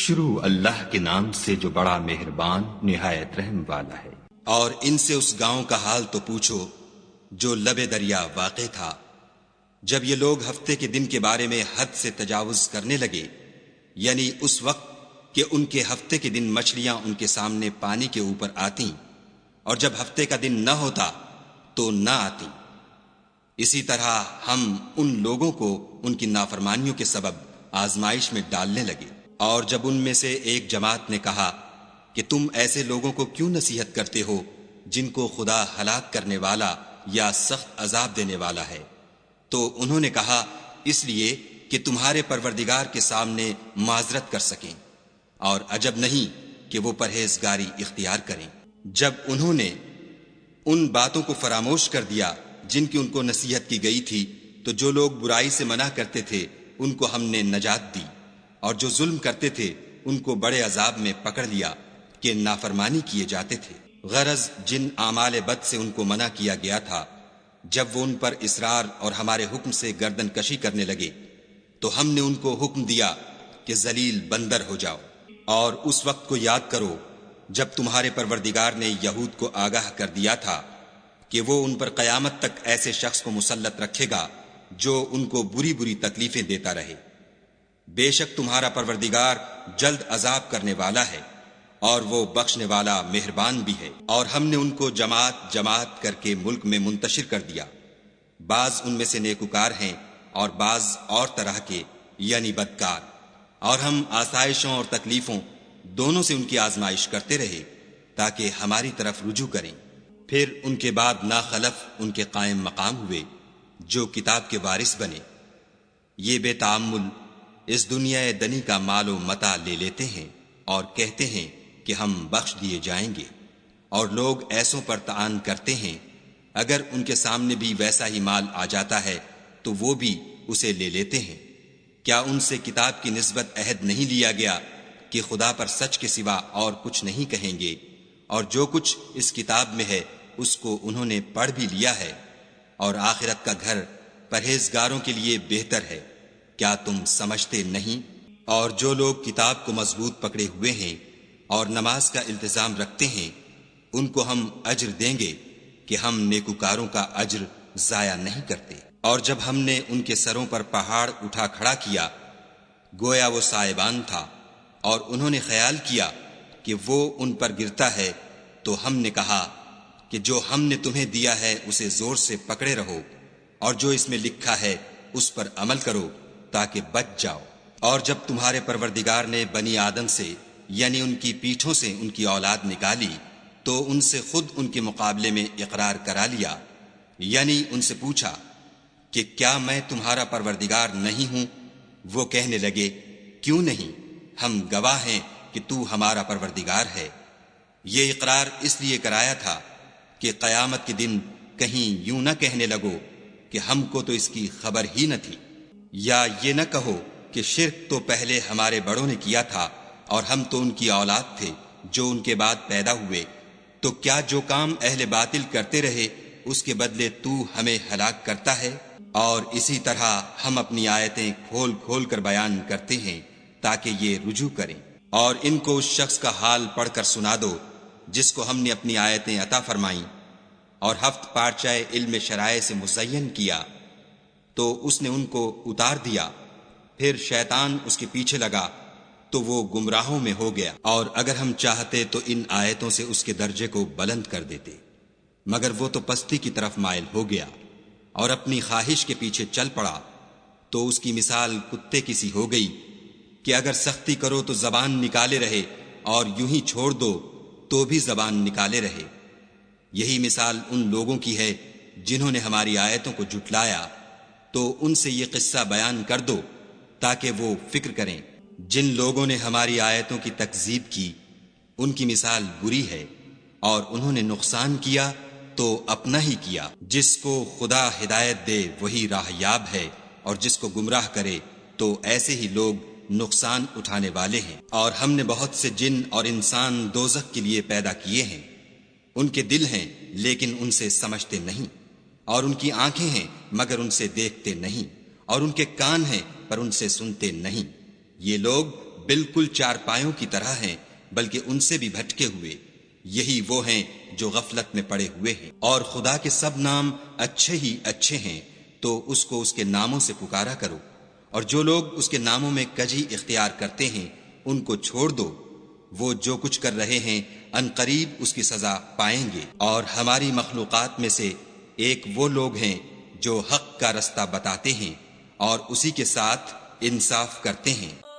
شروع اللہ کے نام سے جو بڑا مہربان نہایت رحم والا ہے۔ اور ان سے اس گاؤں کا حال تو پوچھو جو لب دریا واقع تھا، جب یہ لوگ ہفتے کے دن کے بارے میں حد سے تجاوز کرنے لگے، یعنی اس وقت کہ ان کے ہفتے کے دن مچھلیاں ان کے سامنے پانی کے اوپر آتیں، اور جب ہفتے کا دن نہ ہوتا تو نہ آتیں۔ اسی طرح ہم ان لوگوں کو ان کی نافرمانیوں کے سبب آزمائش میں ڈالنے لگے۔ اور جب ان میں سے ایک جماعت نے کہا کہ تم ایسے لوگوں کو کیوں نصیحت کرتے ہو جن کو خدا ہلاک کرنے والا یا سخت عذاب دینے والا ہے، تو انہوں نے کہا اس لیے کہ تمہارے پروردگار کے سامنے معذرت کر سکیں، اور عجب نہیں کہ وہ پرہیزگاری اختیار کریں۔ جب انہوں نے ان باتوں کو فراموش کر دیا جن کی ان کو نصیحت کی گئی تھی، تو جو لوگ برائی سے منع کرتے تھے ان کو ہم نے نجات دی، اور جو ظلم کرتے تھے ان کو بڑے عذاب میں پکڑ لیا کہ نافرمانی کیے جاتے تھے۔ غرض جن اعمال بد سے ان کو منع کیا گیا تھا، جب وہ ان پر اصرار اور ہمارے حکم سے گردن کشی کرنے لگے تو ہم نے ان کو حکم دیا کہ ذلیل بندر ہو جاؤ۔ اور اس وقت کو یاد کرو جب تمہارے پروردگار نے یہود کو آگاہ کر دیا تھا کہ وہ ان پر قیامت تک ایسے شخص کو مسلط رکھے گا جو ان کو بری بری تکلیفیں دیتا رہے۔ بے شک تمہارا پروردگار جلد عذاب کرنے والا ہے، اور وہ بخشنے والا مہربان بھی ہے۔ اور ہم نے ان کو جماعت جماعت کر کے ملک میں منتشر کر دیا، بعض ان میں سے نیکوکار ہیں اور بعض اور طرح کے یعنی بدکار، اور ہم آسائشوں اور تکلیفوں دونوں سے ان کی آزمائش کرتے رہے تاکہ ہماری طرف رجوع کریں۔ پھر ان کے بعد ناخلف ان کے قائم مقام ہوئے جو کتاب کے وارث بنے، یہ بے تعمل اس دنیا دنی کا مال و متاع لے لیتے ہیں اور کہتے ہیں کہ ہم بخش دیے جائیں گے، اور لوگ ایسوں پر طعن کرتے ہیں اگر ان کے سامنے بھی ویسا ہی مال آ جاتا ہے تو وہ بھی اسے لے لیتے ہیں۔ کیا ان سے کتاب کی نسبت عہد نہیں لیا گیا کہ خدا پر سچ کے سوا اور کچھ نہیں کہیں گے، اور جو کچھ اس کتاب میں ہے اس کو انہوں نے پڑھ بھی لیا ہے، اور آخرت کا گھر پرہیزگاروں کے لیے بہتر ہے، کیا تم سمجھتے نہیں؟ اور جو لوگ کتاب کو مضبوط پکڑے ہوئے ہیں اور نماز کا التزام رکھتے ہیں ان کو ہم اجر دیں گے کہ ہم نیکوکاروں کا اجر ضائع نہیں کرتے۔ اور جب ہم نے ان کے سروں پر پہاڑ اٹھا کھڑا کیا گویا وہ سائبان تھا، اور انہوں نے خیال کیا کہ وہ ان پر گرتا ہے، تو ہم نے کہا کہ جو ہم نے تمہیں دیا ہے اسے زور سے پکڑے رہو، اور جو اس میں لکھا ہے اس پر عمل کرو تاکہ بچ جاؤ۔ اور جب تمہارے پروردگار نے بنی آدم سے یعنی ان کی پیٹھوں سے ان کی اولاد نکالی تو ان سے خود ان کے مقابلے میں اقرار کرا لیا، یعنی ان سے پوچھا کہ کیا میں تمہارا پروردگار نہیں ہوں؟ وہ کہنے لگے کیوں نہیں، ہم گواہ ہیں کہ تو ہمارا پروردگار ہے۔ یہ اقرار اس لیے کرایا تھا کہ قیامت کے دن کہیں یوں نہ کہنے لگو کہ ہم کو تو اس کی خبر ہی نہ تھی، یا یہ نہ کہو کہ شرک تو پہلے ہمارے بڑوں نے کیا تھا اور ہم تو ان کی اولاد تھے جو ان کے بعد پیدا ہوئے، تو کیا جو کام اہل باطل کرتے رہے اس کے بدلے تو ہمیں ہلاک کرتا ہے؟ اور اسی طرح ہم اپنی آیتیں کھول کھول کر بیان کرتے ہیں تاکہ یہ رجوع کریں۔ اور ان کو اس شخص کا حال پڑھ کر سنا دو جس کو ہم نے اپنی آیتیں عطا فرمائیں اور ہفت پارچہ علم شرائع سے مزین کیا، تو اس نے ان کو اتار دیا، پھر شیطان اس کے پیچھے لگا تو وہ گمراہوں میں ہو گیا۔ اور اگر ہم چاہتے تو ان آیتوں سے اس کے درجے کو بلند کر دیتے، مگر وہ تو پستی کی طرف مائل ہو گیا اور اپنی خواہش کے پیچھے چل پڑا، تو اس کی مثال کتے کی سی ہو گئی کہ اگر سختی کرو تو زبان نکالے رہے اور یوں ہی چھوڑ دو تو بھی زبان نکالے رہے۔ یہی مثال ان لوگوں کی ہے جنہوں نے ہماری آیتوں کو جھٹلایا، تو ان سے یہ قصہ بیان کر دو تاکہ وہ فکر کریں۔ جن لوگوں نے ہماری آیتوں کی تکذیب کی ان کی مثال بری ہے، اور انہوں نے نقصان کیا تو اپنا ہی کیا۔ جس کو خدا ہدایت دے وہی راہ یاب ہے، اور جس کو گمراہ کرے تو ایسے ہی لوگ نقصان اٹھانے والے ہیں۔ اور ہم نے بہت سے جن اور انسان دوزخ کے لیے پیدا کیے ہیں، ان کے دل ہیں لیکن ان سے سمجھتے نہیں، اور ان کی آنکھیں ہیں مگر ان سے دیکھتے نہیں، اور ان کے کان ہیں پر ان سے سنتے نہیں۔ یہ لوگ بالکل چارپایوں کی طرح ہیں بلکہ ان سے بھی بھٹکے ہوئے، یہی وہ ہیں جو غفلت میں پڑے ہوئے ہیں۔ اور خدا کے سب نام اچھے ہی اچھے ہیں، تو اس کو اس کے ناموں سے پکارا کرو، اور جو لوگ اس کے ناموں میں کجی اختیار کرتے ہیں ان کو چھوڑ دو، وہ جو کچھ کر رہے ہیں ان قریب اس کی سزا پائیں گے۔ اور ہماری مخلوقات میں سے ایک وہ لوگ ہیں جو حق کا رستہ بتاتے ہیں اور اسی کے ساتھ انصاف کرتے ہیں۔